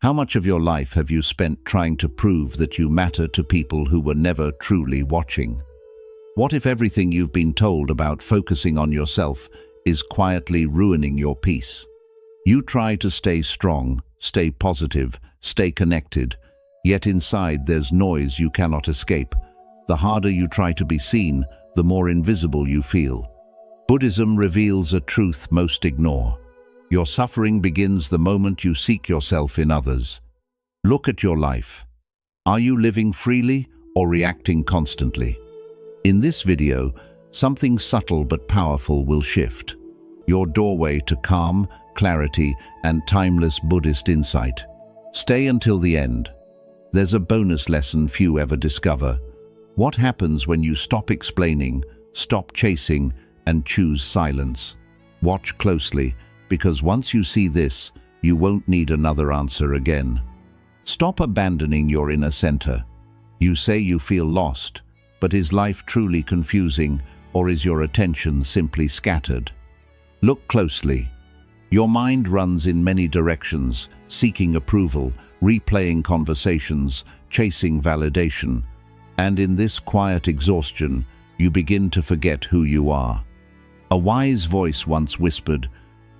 How much of your life have you spent trying to prove that you matter to people who were never truly watching? What if everything you've been told about focusing on yourself is quietly ruining your peace? You try to stay strong, stay positive, stay connected, yet inside there's noise you cannot escape. The harder you try to be seen, the more invisible you feel. Buddhism reveals a truth most ignore. Your suffering begins the moment you seek yourself in others. Look at your life. Are you living freely or reacting constantly? In this video, something subtle but powerful will shift. Your doorway to calm, clarity, and timeless Buddhist insight. Stay until the end. There's a bonus lesson few ever discover. What happens when you stop explaining, stop chasing, and choose silence? Watch closely, because once you see this, you won't need another answer again. Stop abandoning your inner center. You say you feel lost, but is life truly confusing, or is your attention simply scattered? Look closely. Your mind runs in many directions, seeking approval, replaying conversations, chasing validation. And in this quiet exhaustion, you begin to forget who you are. A wise voice once whispered,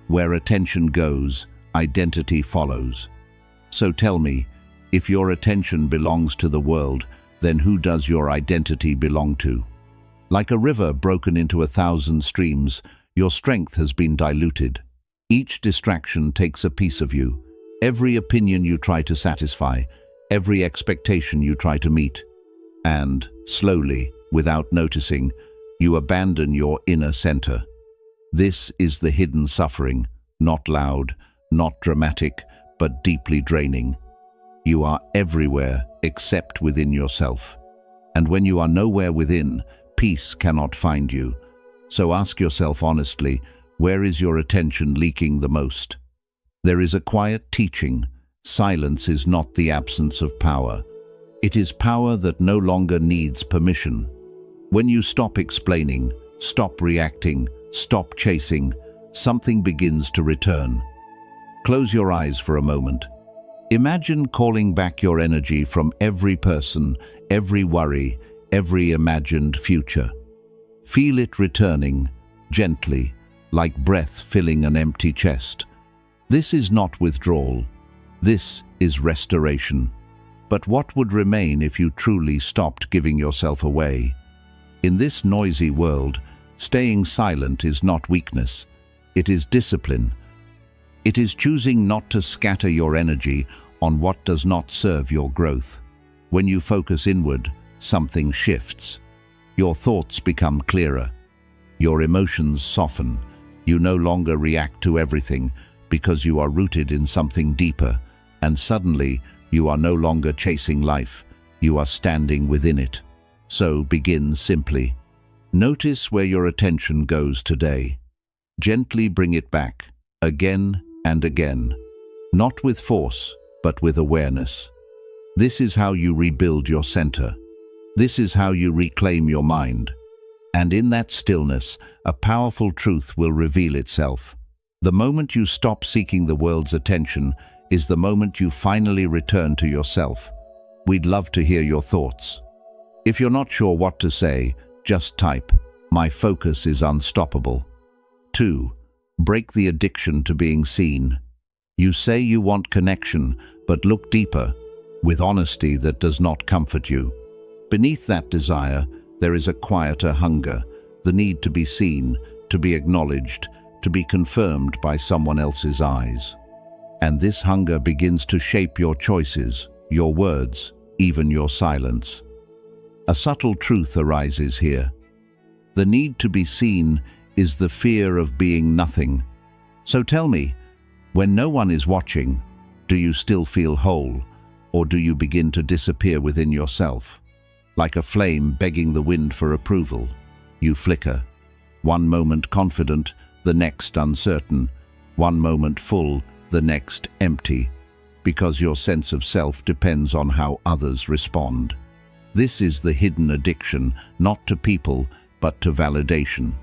"Where attention goes, identity follows." So tell me, if your attention belongs to the world, then who does your identity belong to? Like a river broken into 1,000 streams, your strength has been diluted. Each distraction takes a piece of you. Every opinion you try to satisfy, every expectation you try to meet. And, slowly, without noticing, you abandon your inner center. This is the hidden suffering, not loud, not dramatic, but deeply draining. You are everywhere except within yourself. And when you are nowhere within, peace cannot find you. So ask yourself honestly, where is your attention leaking the most? There is a quiet teaching. Silence is not the absence of power. It is power that no longer needs permission. When you stop explaining, stop reacting, stop chasing, something begins to return. Close your eyes for a moment. Imagine calling back your energy from every person, every worry, every imagined future. Feel it returning, gently, like breath filling an empty chest. This is not withdrawal. This is restoration. But what would remain if you truly stopped giving yourself away? In this noisy world, staying silent is not weakness. It is discipline. It is choosing not to scatter your energy on what does not serve your growth. When you focus inward, something shifts. Your thoughts become clearer. Your emotions soften. You no longer react to everything because you are rooted in something deeper, and suddenly you are no longer chasing life, you are standing within it. So begin simply. Notice where your attention goes today. Gently bring it back, again and again. Not with force, but with awareness. This is how you rebuild your center. This is how you reclaim your mind. And in that stillness, a powerful truth will reveal itself. The moment you stop seeking the world's attention is the moment you finally return to yourself. We'd love to hear your thoughts. If you're not sure what to say, just type, "My focus is unstoppable." 2. Break the addiction to being seen. You say you want connection, but look deeper, with honesty that does not comfort you. Beneath that desire, there is a quieter hunger, the need to be seen, to be acknowledged, to be confirmed by someone else's eyes. And this hunger begins to shape your choices, your words, even your silence. A subtle truth arises here. The need to be seen is the fear of being nothing. So tell me, when no one is watching, do you still feel whole, or do you begin to disappear within yourself? Like a flame begging the wind for approval, you flicker. One moment confident, the next uncertain. One moment full, the next empty, because your sense of self depends on how others respond. This is the hidden addiction, not to people, but to validation.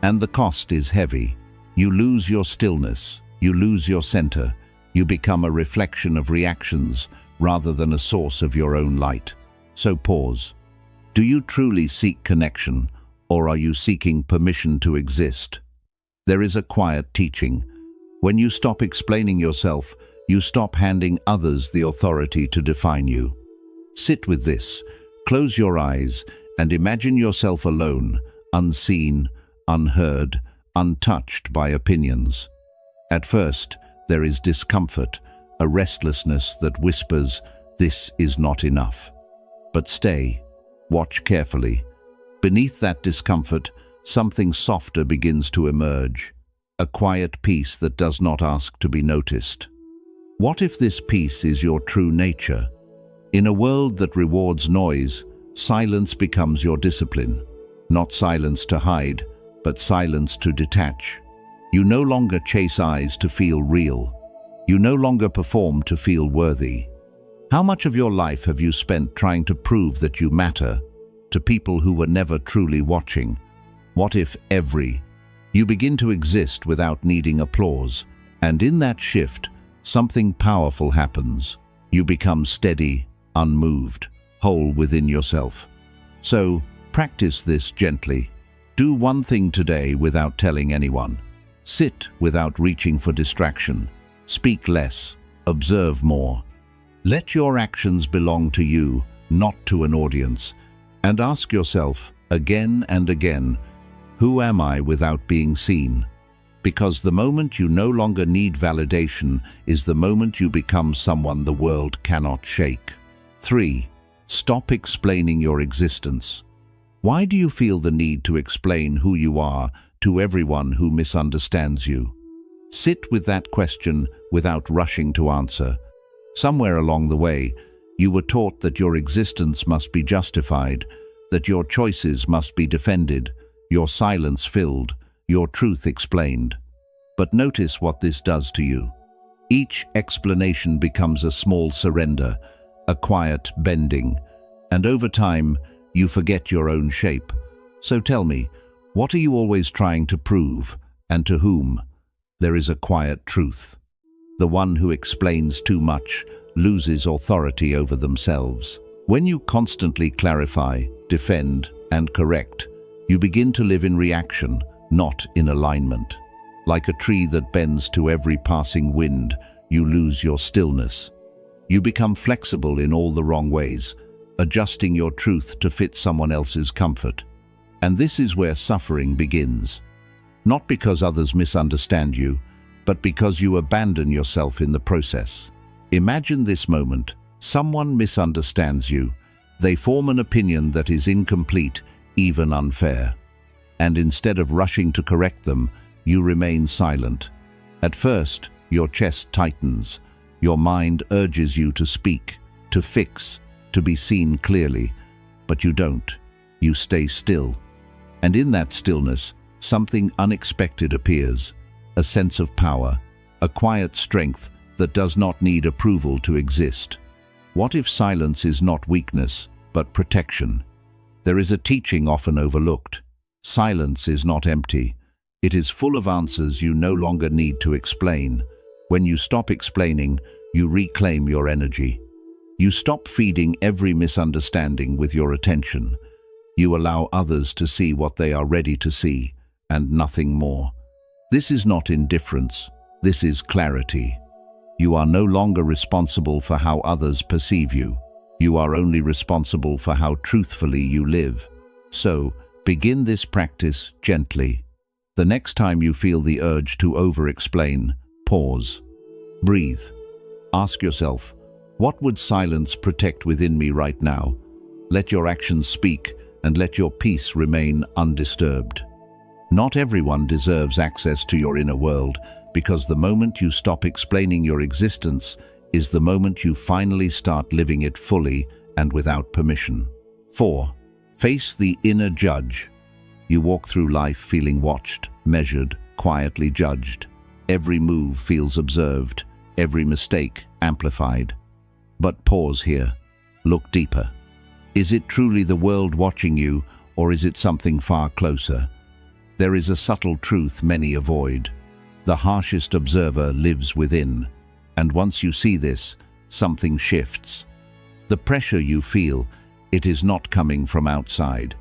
And the cost is heavy. You lose your stillness, you lose your center, You become a reflection of reactions rather than a source of your own light. So pause. Do you truly seek connection, or are you seeking permission to exist? There is a quiet teaching. When you stop explaining yourself, you stop handing others the authority to define you. Sit with this, close your eyes, and imagine yourself alone, unseen, unheard, untouched by opinions. At first, there is discomfort, a restlessness that whispers, "This is not enough." But stay, watch carefully. Beneath that discomfort, something softer begins to emerge, a quiet peace that does not ask to be noticed. What if this peace is your true nature? In a world that rewards noise, silence becomes your discipline. Not silence to hide, but silence to detach. You no longer chase eyes to feel real. You no longer perform to feel worthy. How much of your life have you spent trying to prove that you matter to people who were never truly watching? What if you begin to exist without needing applause, and in that shift, something powerful happens. You become steady, unmoved, whole within yourself. So, practice this gently. Do one thing today without telling anyone. Sit without reaching for distraction. Speak less. Observe more. Let your actions belong to you, not to an audience. And ask yourself, again and again, who am I without being seen? Because the moment you no longer need validation is the moment you become someone the world cannot shake. 3. Stop explaining your existence. Why do you feel the need to explain who you are to everyone who misunderstands you? Sit with that question without rushing to answer. Somewhere along the way, you were taught that your existence must be justified, that your choices must be defended, your silence filled, your truth explained. But notice what this does to you. Each explanation becomes a small surrender, a quiet bending, and over time, you forget your own shape. So tell me, what are you always trying to prove, and to whom? There is a quiet truth. The one who explains too much loses authority over themselves. When you constantly clarify, defend, and correct, you begin to live in reaction, not in alignment. Like a tree that bends to every passing wind, you lose your stillness. You become flexible in all the wrong ways, adjusting your truth to fit someone else's comfort. And this is where suffering begins. Not because others misunderstand you, but because you abandon yourself in the process. Imagine this moment. Someone misunderstands you. They form an opinion that is incomplete, even unfair. And instead of rushing to correct them, you remain silent. At first, your chest tightens. Your mind urges you to speak, to fix, to be seen clearly. But you don't. You stay still. And in that stillness, something unexpected appears. A sense of power, a quiet strength that does not need approval to exist. What if silence is not weakness, but protection? There is a teaching often overlooked. Silence is not empty. It is full of answers you no longer need to explain. When you stop explaining, you reclaim your energy. You stop feeding every misunderstanding with your attention. You allow others to see what they are ready to see, and nothing more. This is not indifference. This is clarity. You are no longer responsible for how others perceive you. You are only responsible for how truthfully you live. So, begin this practice gently. The next time you feel the urge to over-explain, pause. Breathe. Ask yourself, what would silence protect within me right now? Let your actions speak, and let your peace remain undisturbed. Not everyone deserves access to your inner world, because the moment you stop explaining your existence is the moment you finally start living it fully and without permission. 4. Face the inner judge. You walk through life feeling watched, measured, quietly judged. Every move feels observed, every mistake amplified. But pause here. Look deeper. Is it truly the world watching you, or is it something far closer? There is a subtle truth many avoid. The harshest observer lives within. And once you see this, something shifts. The pressure you feel, it is not coming from outside.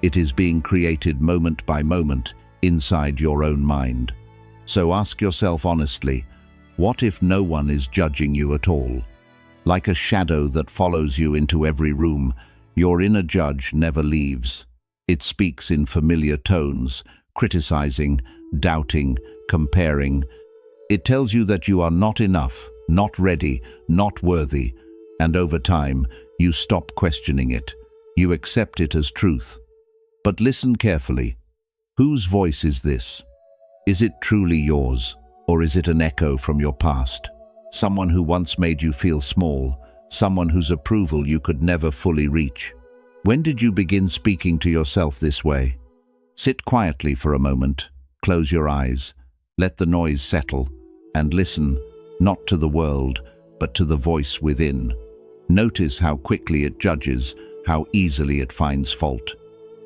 It is being created moment by moment inside your own mind. So ask yourself honestly, what if no one is judging you at all? Like a shadow that follows you into every room, your inner judge never leaves. It speaks in familiar tones, criticizing, doubting, comparing. It tells you that you are not enough, not ready, not worthy, and over time, you stop questioning it. You accept it as truth. But listen carefully. Whose voice is this? Is it truly yours, or is it an echo from your past? Someone who once made you feel small, someone whose approval you could never fully reach. When did you begin speaking to yourself this way? Sit quietly for a moment, close your eyes, let the noise settle, and listen, not to the world, but to the voice within. Notice how quickly it judges, how easily it finds fault.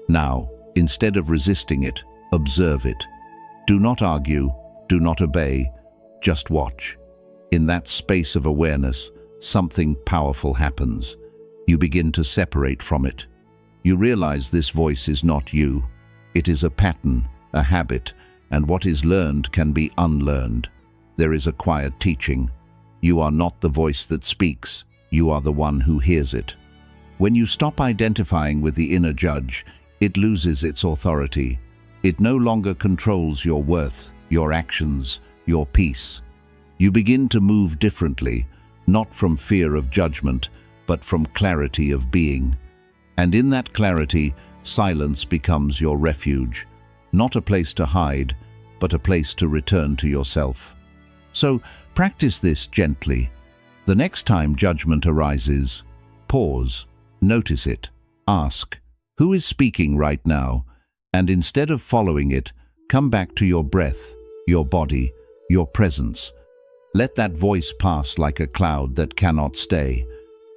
Now, instead of resisting it, observe it. Do not argue, do not obey, just watch. In that space of awareness, something powerful happens. You begin to separate from it. You realize this voice is not you. It is a pattern, a habit, and what is learned can be unlearned. There is a quiet teaching. You are not the voice that speaks. You are the one who hears it. When you stop identifying with the inner judge, it loses its authority. It no longer controls your worth, your actions, your peace. You begin to move differently, not from fear of judgment, but from clarity of being. And in that clarity, silence becomes your refuge, not a place to hide, but a place to return to yourself. So practice this gently. The next time judgment arises, pause, notice it, ask, who is speaking right now? And instead of following it, come back to your breath, your body, your presence. Let that voice pass like a cloud that cannot stay,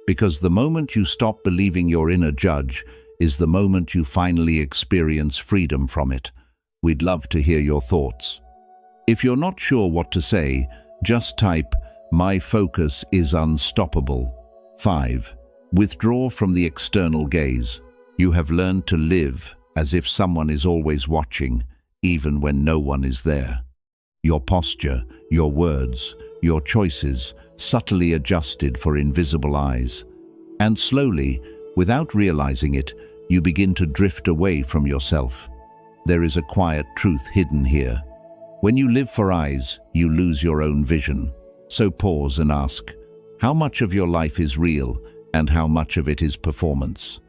because the moment you stop believing your inner judge is the moment you finally experience freedom from it. We'd love to hear your thoughts. If you're not sure what to say, just type, "My focus is unstoppable." 5. Withdraw from the external gaze. You have learned to live as if someone is always watching, even when no one is there. Your posture, your words, your choices, subtly adjusted for invisible eyes. And slowly, without realizing it, you begin to drift away from yourself. There is a quiet truth hidden here. When you live for eyes, you lose your own vision. So pause and ask, how much of your life is real and how much of it is performance?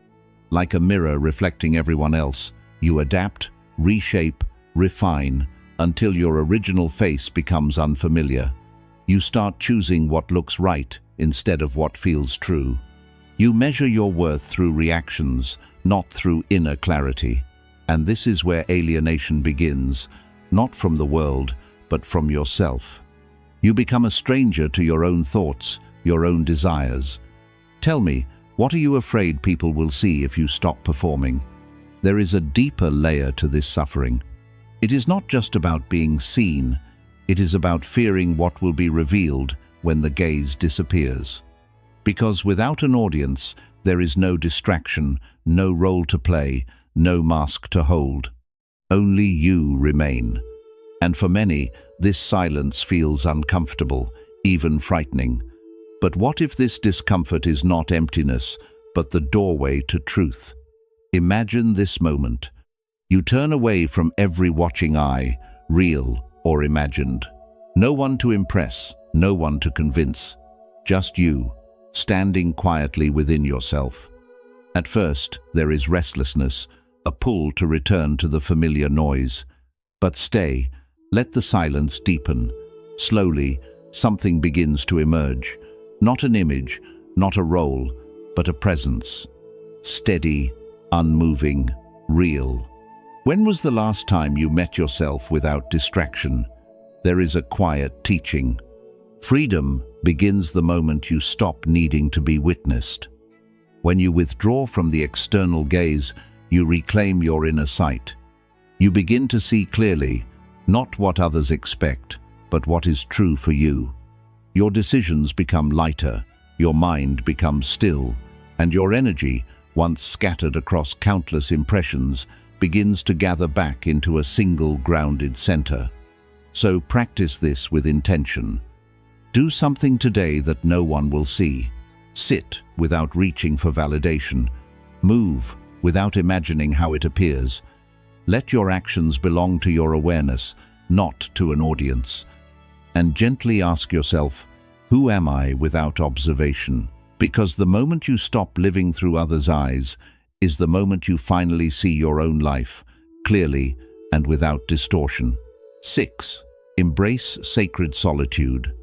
Like a mirror reflecting everyone else, you adapt, reshape, refine, until your original face becomes unfamiliar. You start choosing what looks right instead of what feels true. You measure your worth through reactions, not through inner clarity. And this is where alienation begins, not from the world, but from yourself. You become a stranger to your own thoughts, your own desires. Tell me, what are you afraid people will see if you stop performing? There is a deeper layer to this suffering. It is not just about being seen, it is about fearing what will be revealed when the gaze disappears. Because without an audience, there is no distraction, no role to play, no mask to hold. Only you remain. And for many, this silence feels uncomfortable, even frightening. But what if this discomfort is not emptiness, but the doorway to truth? Imagine this moment. You turn away from every watching eye, real or imagined. No one to impress, no one to convince. Just you, standing quietly within yourself. At first, there is restlessness, a pull to return to the familiar noise. But stay, let the silence deepen. Slowly, something begins to emerge. Not an image, not a role, but a presence. Steady, unmoving, real. When was the last time you met yourself without distraction? There is a quiet teaching. Freedom begins the moment you stop needing to be witnessed. When you withdraw from the external gaze, you reclaim your inner sight. You begin to see clearly, not what others expect, but what is true for you. Your decisions become lighter, your mind becomes still, and your energy, once scattered across countless impressions, begins to gather back into a single grounded center. So practice this with intention. Do something today that no one will see. Sit without reaching for validation. Move without imagining how it appears. Let your actions belong to your awareness, not to an audience. And gently ask yourself, who am I without observation? Because the moment you stop living through others' eyes is the moment you finally see your own life, clearly and without distortion. 6. Embrace sacred solitude.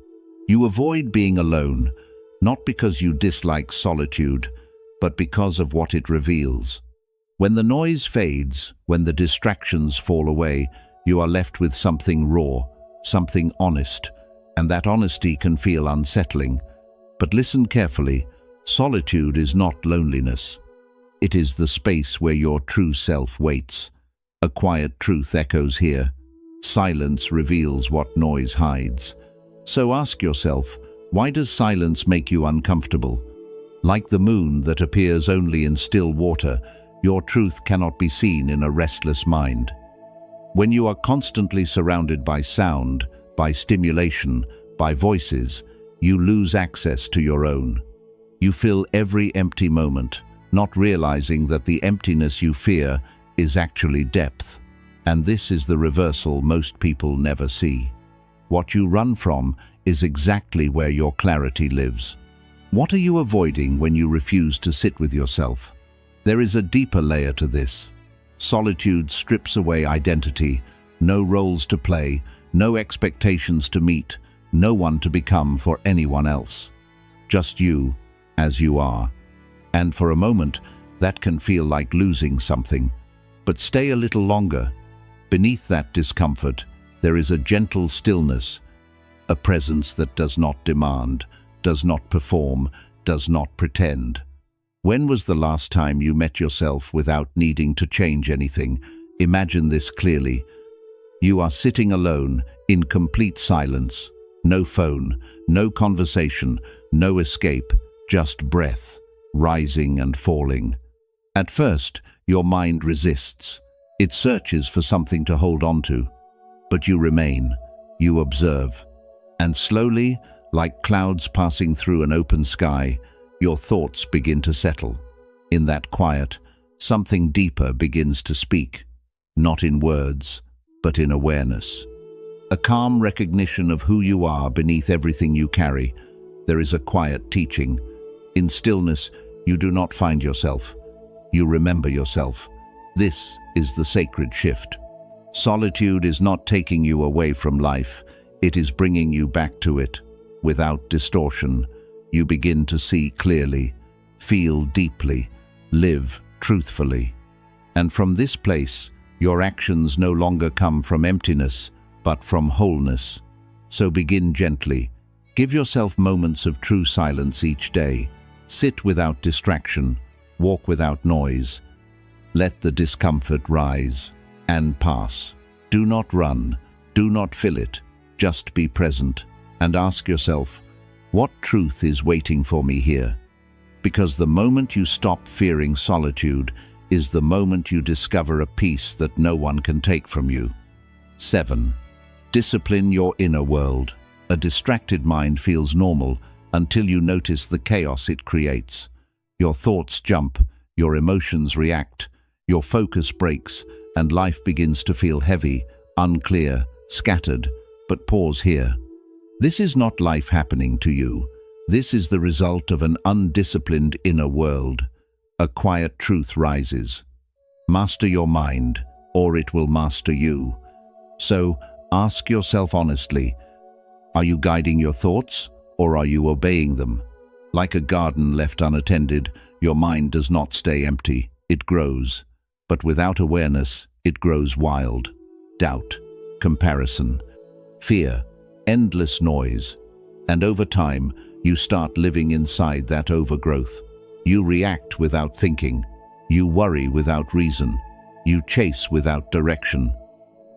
You avoid being alone, not because you dislike solitude, but because of what it reveals. When the noise fades, when the distractions fall away, you are left with something raw, something honest, and that honesty can feel unsettling. But listen carefully, solitude is not loneliness. It is the space where your true self waits. A quiet truth echoes here. Silence reveals what noise hides. So ask yourself, why does silence make you uncomfortable? Like the moon that appears only in still water, your truth cannot be seen in a restless mind. When you are constantly surrounded by sound, by stimulation, by voices, you lose access to your own. You fill every empty moment, not realizing that the emptiness you fear is actually depth. And this is the reversal most people never see. What you run from is exactly where your clarity lives. What are you avoiding when you refuse to sit with yourself? There is a deeper layer to this. Solitude strips away identity, no roles to play, no expectations to meet, no one to become for anyone else. Just you, as you are. And for a moment, that can feel like losing something. But stay a little longer. Beneath that discomfort, there is a gentle stillness, a presence that does not demand, does not perform, does not pretend. When was the last time you met yourself without needing to change anything? Imagine this clearly. You are sitting alone, in complete silence. No phone, no conversation, no escape, just breath, rising and falling. At first, your mind resists. It searches for something to hold on to. But you remain, you observe. And slowly, like clouds passing through an open sky, your thoughts begin to settle. In that quiet, something deeper begins to speak, not in words, but in awareness. A calm recognition of who you are beneath everything you carry. There is a quiet teaching. In stillness, you do not find yourself. You remember yourself. This is the sacred shift. Solitude is not taking you away from life. It is bringing you back to it. Without distortion, you begin to see clearly, feel deeply, live truthfully. And from this place, your actions no longer come from emptiness, but from wholeness. So begin gently. Give yourself moments of true silence each day. Sit without distraction. Walk without noise. Let the discomfort rise and pass. Do not run. Do not fill it. Just be present and ask yourself, what truth is waiting for me here? Because the moment you stop fearing solitude is the moment you discover a peace that no one can take from you. 7. Discipline your inner world. A distracted mind feels normal until you notice the chaos it creates. Your thoughts jump, your emotions react, your focus breaks, and life begins to feel heavy, unclear, scattered. But pause here. This is not life happening to you. This is the result of an undisciplined inner world. A quiet truth rises. Master your mind, or it will master you. So, ask yourself honestly, are you guiding your thoughts, or are you obeying them? Like a garden left unattended, your mind does not stay empty, it grows. But without awareness, it grows wild. Doubt, comparison, fear, endless noise. And over time, you start living inside that overgrowth. You react without thinking. You worry without reason. You chase without direction.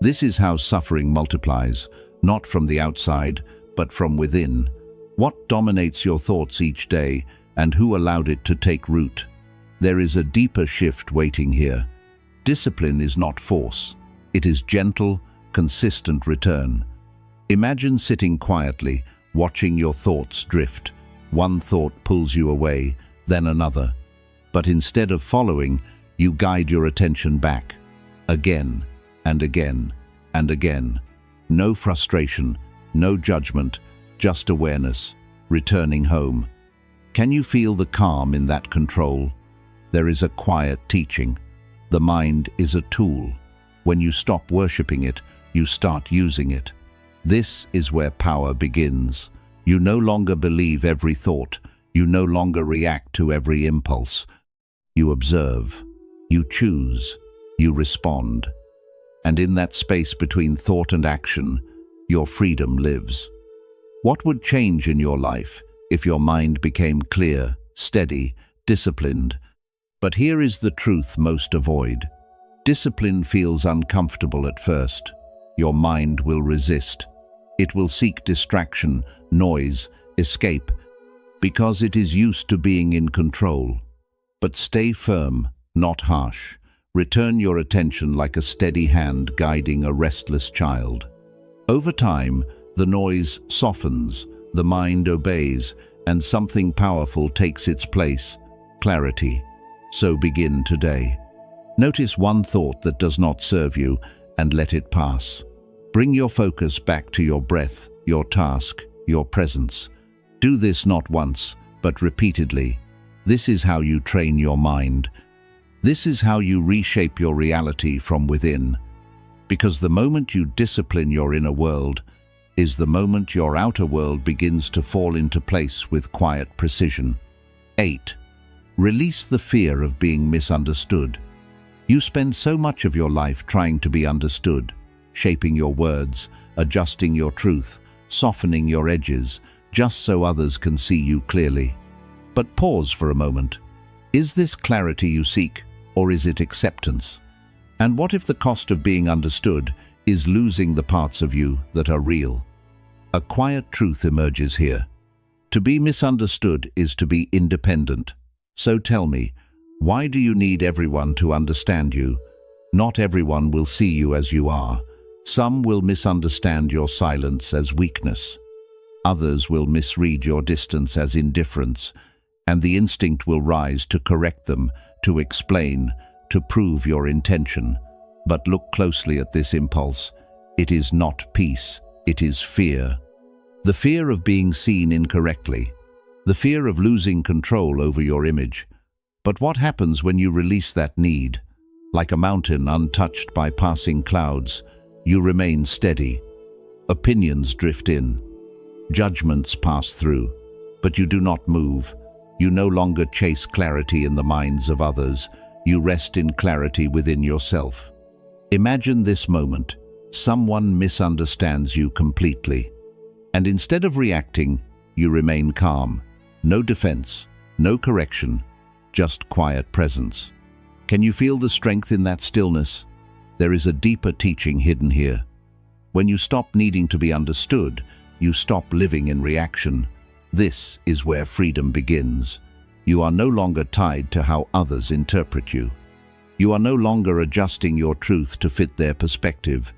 This is how suffering multiplies, not from the outside, but from within. What dominates your thoughts each day, and who allowed it to take root? There is a deeper shift waiting here. Discipline is not force. It is gentle, consistent return. Imagine sitting quietly, watching your thoughts drift. One thought pulls you away, then another. But instead of following, you guide your attention back. Again, and again, and again. No frustration, no judgment, just awareness, returning home. Can you feel the calm in that control? There is a quiet teaching. The mind is a tool. When you stop worshipping it, you start using it. This is where power begins. You no longer believe every thought. You no longer react to every impulse. You observe. You choose. You respond. And in that space between thought and action, your freedom lives. What would change in your life if your mind became clear, steady, disciplined? But here is the truth most avoid. Discipline feels uncomfortable at first. Your mind will resist. It will seek distraction, noise, escape, because it is used to being in control. But stay firm, not harsh. Return your attention like a steady hand guiding a restless child. Over time, the noise softens, the mind obeys, and something powerful takes its place: clarity. So begin today. Notice one thought that does not serve you and let it pass. Bring your focus back to your breath, your task, your presence. Do this not once, but repeatedly. This is how you train your mind. This is how you reshape your reality from within. Because the moment you discipline your inner world is the moment your outer world begins to fall into place with quiet precision. 8. Release the fear of being misunderstood. You spend so much of your life trying to be understood, shaping your words, adjusting your truth, softening your edges, just so others can see you clearly. But pause for a moment. Is this clarity you seek, or is it acceptance? And what if the cost of being understood is losing the parts of you that are real? A quiet truth emerges here. To be misunderstood is to be independent. So tell me, why do you need everyone to understand you? Not everyone will see you as you are. Some will misunderstand your silence as weakness. Others will misread your distance as indifference, and the instinct will rise to correct them, to explain, to prove your intention. But look closely at this impulse. It is not peace, it is fear. The fear of being seen incorrectly. The fear of losing control over your image. But what happens when you release that need? Like a mountain untouched by passing clouds, you remain steady. Opinions drift in. Judgments pass through. But you do not move. You no longer chase clarity in the minds of others. You rest in clarity within yourself. Imagine this moment. Someone misunderstands you completely. And instead of reacting, you remain calm. No defense, no correction, just quiet presence. Can you feel the strength in that stillness? There is a deeper teaching hidden here. When you stop needing to be understood, you stop living in reaction. This is where freedom begins. You are no longer tied to how others interpret you. You are no longer adjusting your truth to fit their perspective.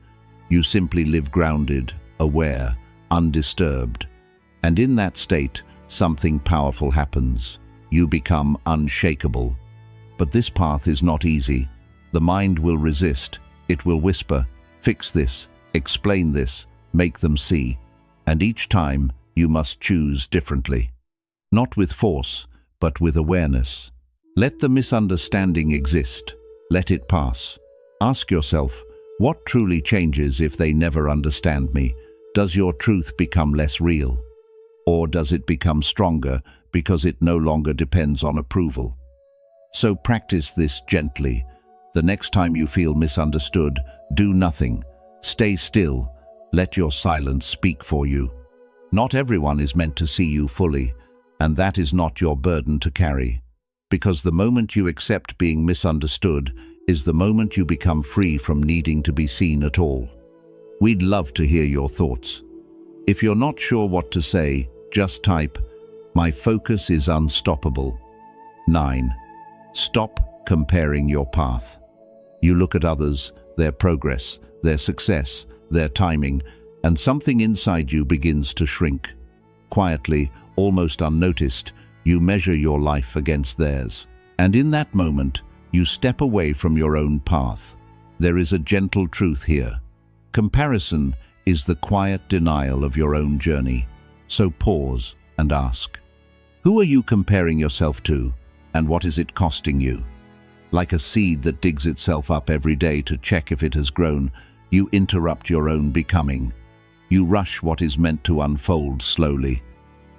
You simply live grounded, aware, undisturbed. And in that state, something powerful happens. You become unshakable. But this path is not easy. The mind will resist. It will whisper, fix this, explain this, make them see. And each time, you must choose differently. Not with force, but with awareness. Let the misunderstanding exist. Let it pass. Ask yourself, what truly changes if they never understand me? Does your truth become less real? Or does it become stronger because it no longer depends on approval? So practice this gently. The next time you feel misunderstood, do nothing. Stay still. Let your silence speak for you. Not everyone is meant to see you fully, and that is not your burden to carry. Because the moment you accept being misunderstood is the moment you become free from needing to be seen at all. We'd love to hear your thoughts. If you're not sure what to say, Just type, "My focus is unstoppable." 9. Stop comparing your path. You look at others, their progress, their success, their timing, and something inside you begins to shrink. Quietly, almost unnoticed, you measure your life against theirs. And in that moment, you step away from your own path. There is a gentle truth here. Comparison is the quiet denial of your own journey. So pause and ask, who are you comparing yourself to, and what is it costing you? Like a seed that digs itself up every day to check if it has grown, you interrupt your own becoming. You rush what is meant to unfold slowly.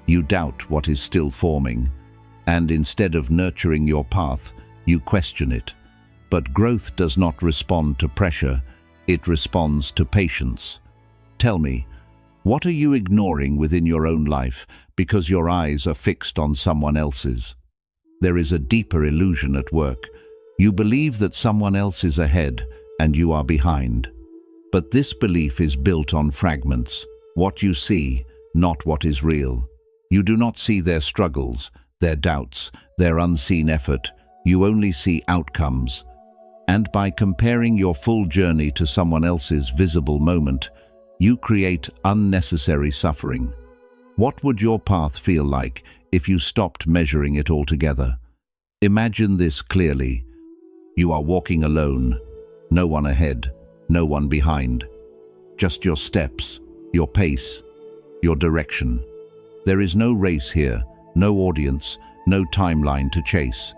You doubt what is still forming, and instead of nurturing your path, you question it. But growth does not respond to pressure, it responds to patience. Tell me, what are you ignoring within your own life because your eyes are fixed on someone else's? There is a deeper illusion at work. You believe that someone else is ahead and you are behind. But this belief is built on fragments, what you see, not what is real. You do not see their struggles, their doubts, their unseen effort. You only see outcomes. And by comparing your full journey to someone else's visible moment, you create unnecessary suffering. What would your path feel like if you stopped measuring it altogether? Imagine this clearly. You are walking alone, no one ahead, no one behind. Just your steps, your pace, your direction. There is no race here, no audience, no timeline to chase.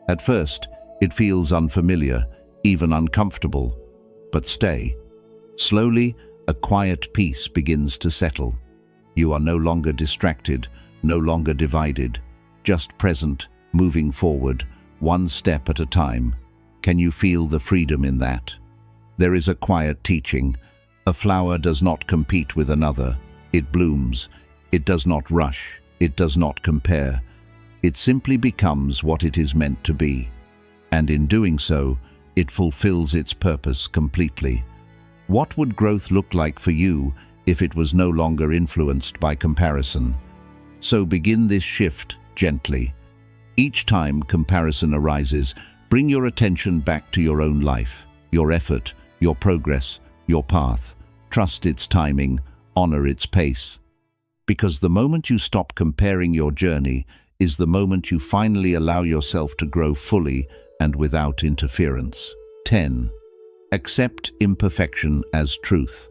At first, it feels unfamiliar, even uncomfortable. But stay. Slowly, a quiet peace begins to settle. You are no longer distracted, no longer divided, just present, moving forward, one step at a time. Can you feel the freedom in that? There is a quiet teaching. A flower does not compete with another. It blooms. It does not rush. It does not compare. It simply becomes what it is meant to be. And in doing so, it fulfills its purpose completely. What would growth look like for you if it was no longer influenced by comparison? So begin this shift gently. Each time comparison arises, bring your attention back to your own life, your effort, your progress, your path. Trust its timing, honor its pace. Because the moment you stop comparing your journey is the moment you finally allow yourself to grow fully and without interference. 10. Accept imperfection as truth.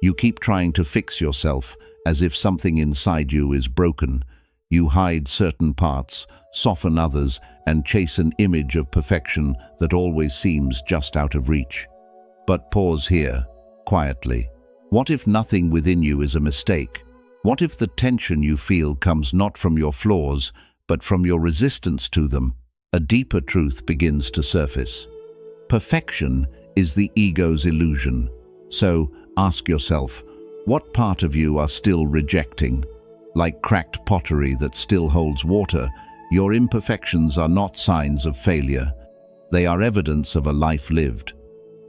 You keep trying to fix yourself as if something inside you is broken. You hide certain parts, soften others, and chase an image of perfection that always seems just out of reach. But pause here, quietly. What if nothing within you is a mistake? What if the tension you feel comes not from your flaws, but from your resistance to them? A deeper truth begins to surface. Perfection is the ego's illusion. So ask yourself, what part of you are still rejecting? Like cracked pottery that still holds water, your imperfections are not signs of failure. They are evidence of a life lived.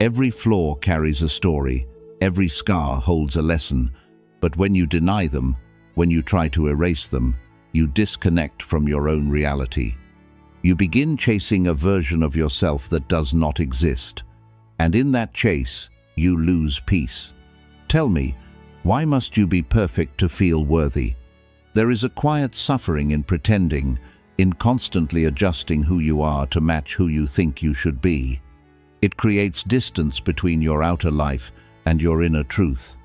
Every flaw carries a story. Every scar holds a lesson. But when you deny them, when you try to erase them, you disconnect from your own reality. You begin chasing a version of yourself that does not exist. And in that chase, you lose peace. Tell me, why must you be perfect to feel worthy? There is a quiet suffering in pretending, in constantly adjusting who you are to match who you think you should be. It creates distance between your outer life and your inner truth.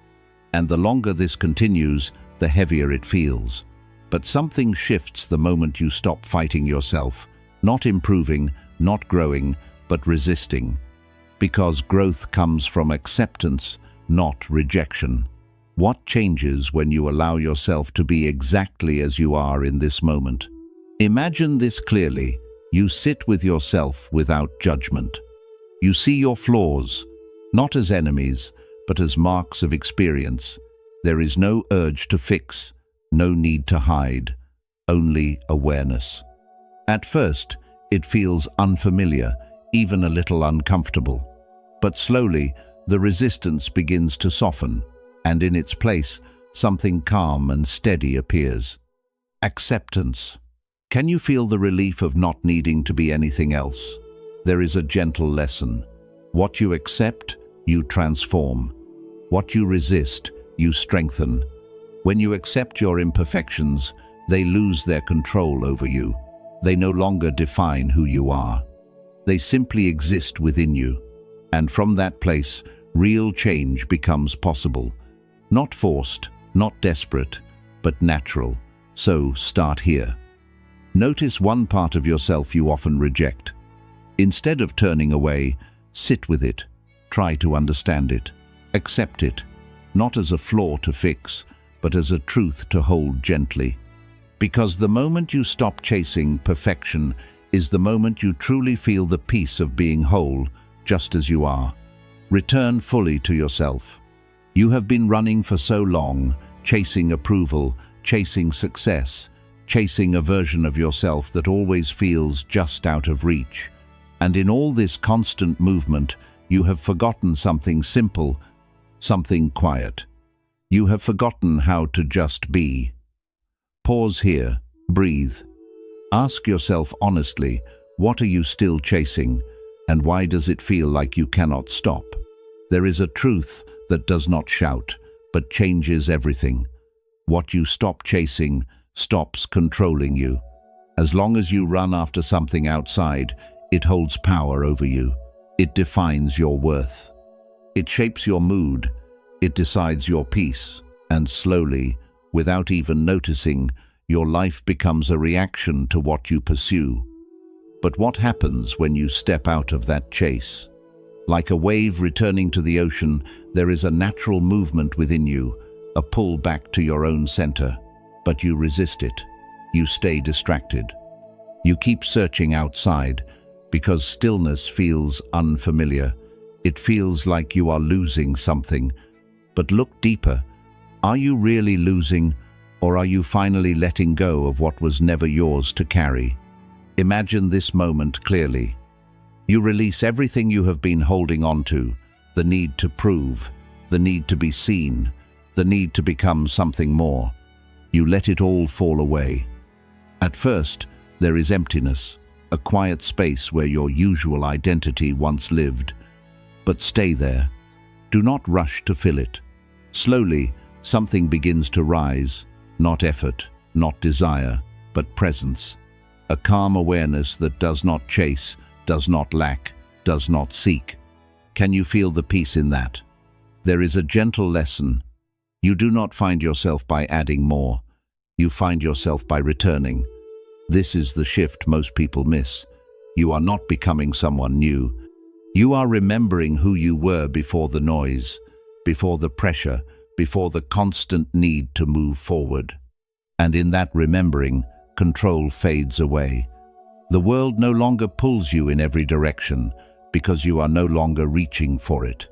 And the longer this continues, the heavier it feels. But something shifts the moment you stop fighting yourself, not improving, not growing, but resisting. Because growth comes from acceptance, not rejection. What changes when you allow yourself to be exactly as you are in this moment? Imagine this clearly. You sit with yourself without judgment. You see your flaws, not as enemies, but as marks of experience. There is no urge to fix, no need to hide, only awareness. At first, it feels unfamiliar, even a little uncomfortable. But slowly, the resistance begins to soften, and in its place, something calm and steady appears. Acceptance. Can you feel the relief of not needing to be anything else? There is a gentle lesson. What you accept, you transform. What you resist, you strengthen. When you accept your imperfections, they lose their control over you. They no longer define who you are. They simply exist within you. And from that place, real change becomes possible. Not forced, not desperate, but natural. So start here. Notice one part of yourself you often reject. Instead of turning away, sit with it. Try to understand it. Accept it, not as a flaw to fix, but as a truth to hold gently. Because the moment you stop chasing perfection is the moment you truly feel the peace of being whole, just as you are. Return fully to yourself. You have been running for so long, chasing approval, chasing success, chasing a version of yourself that always feels just out of reach. And in all this constant movement, you have forgotten something simple, something quiet. You have forgotten how to just be. Pause here, breathe. Ask yourself honestly, what are you still chasing, and why does it feel like you cannot stop? There is a truth that does not shout, but changes everything. What you stop chasing stops controlling you. As long as you run after something outside, it holds power over you. It defines your worth. It shapes your mood. It decides your peace. And slowly, without even noticing, your life becomes a reaction to what you pursue. But what happens when you step out of that chase? Like a wave returning to the ocean, there is a natural movement within you, a pull back to your own center. But you resist it. You stay distracted. You keep searching outside because stillness feels unfamiliar. It feels like you are losing something. But look deeper. Are you really losing, or are you finally letting go of what was never yours to carry? Imagine this moment clearly. You release everything you have been holding on to, the need to prove, the need to be seen, the need to become something more. You let it all fall away. At first, there is emptiness, a quiet space where your usual identity once lived. But stay there. Do not rush to fill it. Slowly, something begins to rise, not effort, not desire, but presence. A calm awareness that does not chase, does not lack, does not seek. Can you feel the peace in that? There is a gentle lesson. You do not find yourself by adding more. You find yourself by returning. This is the shift most people miss. You are not becoming someone new. You are remembering who you were before the noise, before the pressure, before the constant need to move forward. And in that remembering, control fades away. The world no longer pulls you in every direction because you are no longer reaching for it.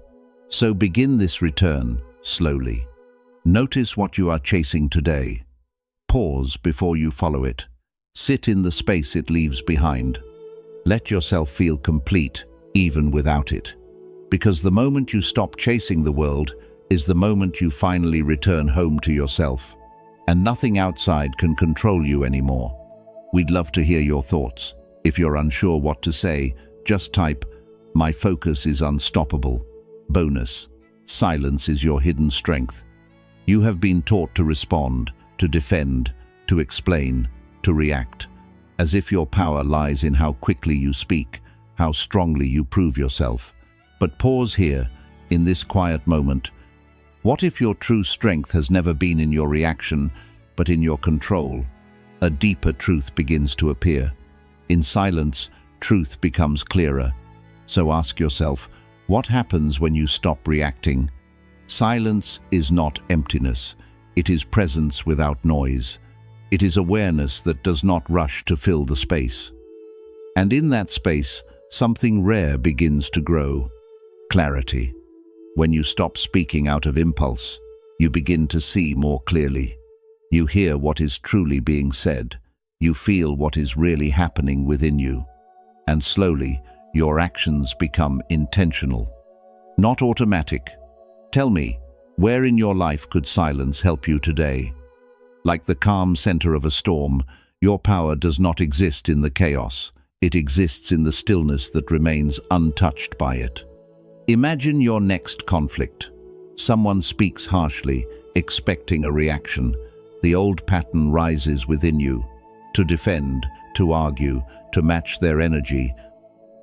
So begin this return slowly. Notice what you are chasing today. Pause before you follow it. Sit in the space it leaves behind. Let yourself feel complete, even without it. Because the moment you stop chasing the world is the moment you finally return home to yourself. And nothing outside can control you anymore. We'd love to hear your thoughts. If you're unsure what to say, just type, "My focus is unstoppable." Bonus: silence is your hidden strength. You have been taught to respond, to defend, to explain, to react, as if your power lies in how quickly you speak, how strongly you prove yourself. But pause here, in this quiet moment. What if your true strength has never been in your reaction, but in your control? A deeper truth begins to appear. In silence, truth becomes clearer. So ask yourself, what happens when you stop reacting? Silence is not emptiness. It is presence without noise. It is awareness that does not rush to fill the space. And in that space, something rare begins to grow: clarity. When you stop speaking out of impulse, you begin to see more clearly. You hear what is truly being said. You feel what is really happening within you. And slowly, your actions become intentional, not automatic. Tell me, Where in your life could silence help you today? Like the calm center of a storm, your power does not exist in the chaos. It exists in the stillness that remains untouched by it. Imagine your next conflict. Someone speaks harshly, expecting a reaction. The old pattern rises within you, to defend, to argue, to match their energy.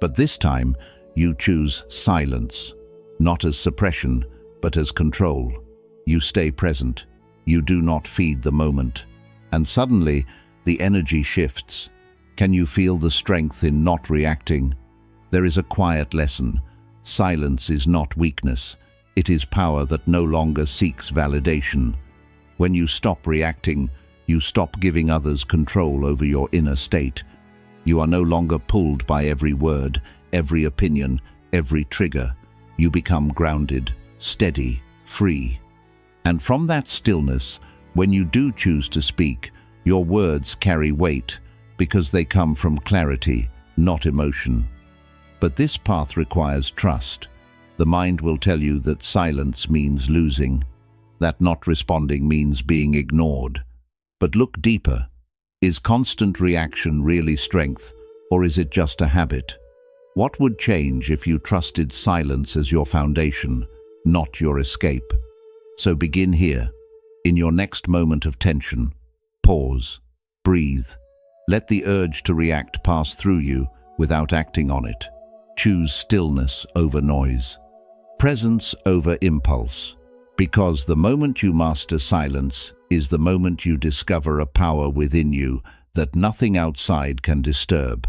But this time, you choose silence, not as suppression, but as control. You stay present. You do not feed the moment. And suddenly, the energy shifts. Can you feel the strength in not reacting? There is a quiet lesson. Silence is not weakness. It is power that no longer seeks validation. When you stop reacting, you stop giving others control over your inner state. You are no longer pulled by every word, every opinion, every trigger. You become grounded, steady, free. And from that stillness, when you do choose to speak, your words carry weight because they come from clarity, not emotion. But this path requires trust. The mind will tell you that silence means losing, that not responding means being ignored. But look deeper. Is constant reaction really strength, or is it just a habit? What would change if you trusted silence as your foundation, not your escape? So begin here. In your next moment of tension, pause, breathe. Let the urge to react pass through you without acting on it. Choose stillness over noise, presence over impulse, because the moment you master silence is the moment you discover a power within you that nothing outside can disturb.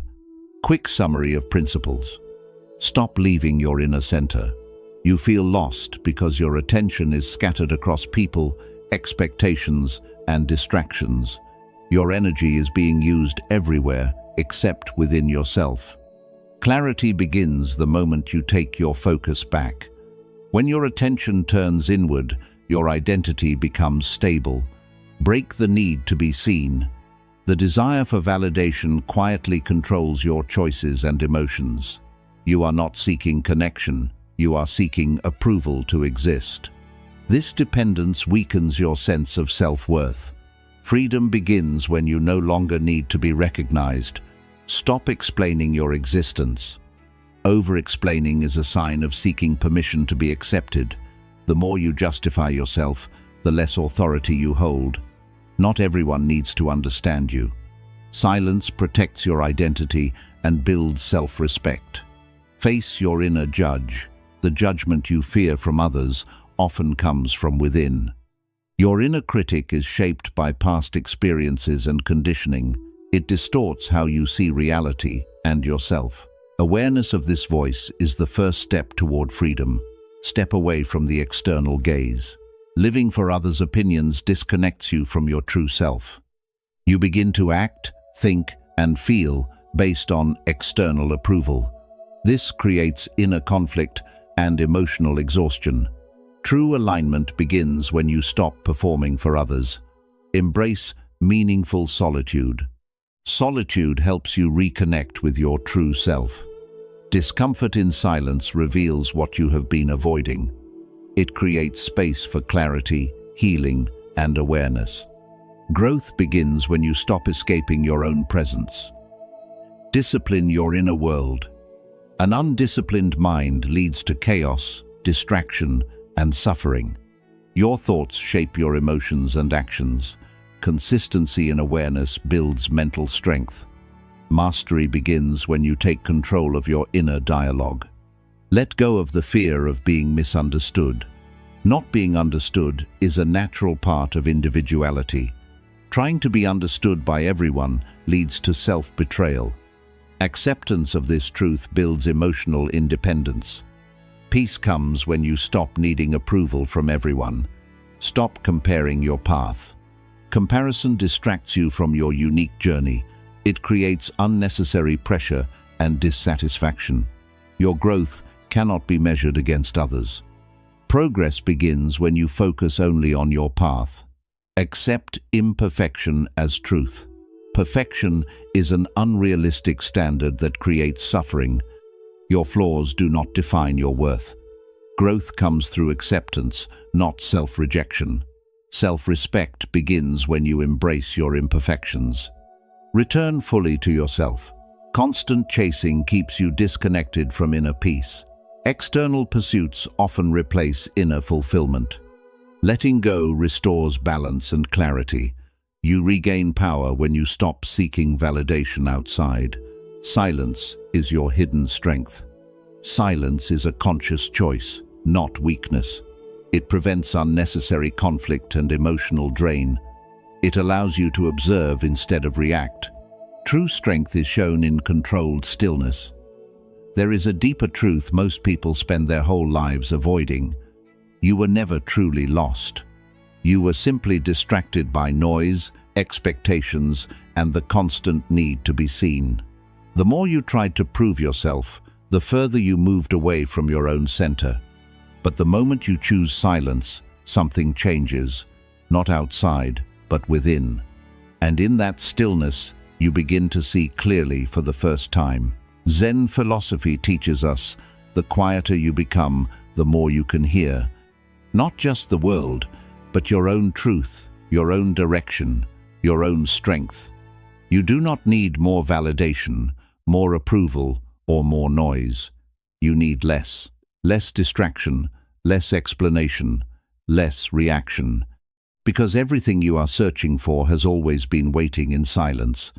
Quick summary of principles. Stop leaving your inner center. You feel lost because your attention is scattered across people, expectations, and distractions. Your energy is being used everywhere except within yourself. Clarity begins the moment you take your focus back. When your attention turns inward, your identity becomes stable. Break the need to be seen. The desire for validation quietly controls your choices and emotions. You are not seeking connection. You are seeking approval to exist. This dependence weakens your sense of self-worth. Freedom begins when you no longer need to be recognized. Stop explaining your existence. Over-explaining is a sign of seeking permission to be accepted. The more you justify yourself, the less authority you hold. Not everyone needs to understand you. Silence protects your identity and builds self-respect. Face your inner judge. The judgment you fear from others often comes from within. Your inner critic is shaped by past experiences and conditioning. It distorts how you see reality and yourself. Awareness of this voice is the first step toward freedom. Step away from the external gaze. Living for others' opinions disconnects you from your true self. You begin to act, think, and feel based on external approval. This creates inner conflict and emotional exhaustion. True alignment begins when you stop performing for others. Embrace meaningful solitude. Solitude helps you reconnect with your true self. Discomfort in silence reveals what you have been avoiding. It creates space for clarity, healing, and awareness. Growth begins when you stop escaping your own presence. Discipline your inner world. An undisciplined mind leads to chaos, distraction, and suffering. Your thoughts shape your emotions and actions. Consistency in awareness builds mental strength. Mastery begins when you take control of your inner dialogue. Let go of the fear of being misunderstood. Not being understood is a natural part of individuality. Trying to be understood by everyone leads to self-betrayal. Acceptance of this truth builds emotional independence. Peace comes when you stop needing approval from everyone. Stop comparing your path. Comparison distracts you from your unique journey. It creates unnecessary pressure and dissatisfaction. Your growth cannot be measured against others. Progress begins when you focus only on your path. Accept imperfection as truth. Perfection is an unrealistic standard that creates suffering. Your flaws do not define your worth. Growth comes through acceptance, not self-rejection. Self-respect begins when you embrace your imperfections. Return fully to yourself. Constant chasing keeps you disconnected from inner peace. External pursuits often replace inner fulfillment. Letting go restores balance and clarity. You regain power when you stop seeking validation outside. Silence is your hidden strength. Silence is a conscious choice, not weakness. It prevents unnecessary conflict and emotional drain. It allows you to observe instead of react. True strength is shown in controlled stillness. There is a deeper truth most people spend their whole lives avoiding. You were never truly lost. You were simply distracted by noise, expectations, and the constant need to be seen. The more you tried to prove yourself, the further you moved away from your own center. But the moment you choose silence, something changes, not outside, but within. And in that stillness, you begin to see clearly for the first time. Zen philosophy teaches us, the quieter you become, the more you can hear. Not just the world, but your own truth, your own direction, your own strength. You do not need more validation, more approval, or more noise. You need less. Less distraction, less explanation, less reaction. Because everything you are searching for has always been waiting in silence.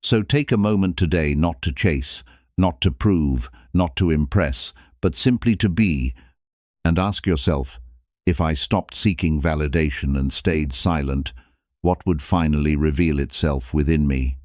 So take a moment today not to chase, not to prove, not to impress, but simply to be, and ask yourself, if I stopped seeking validation and stayed silent, what would finally reveal itself within me?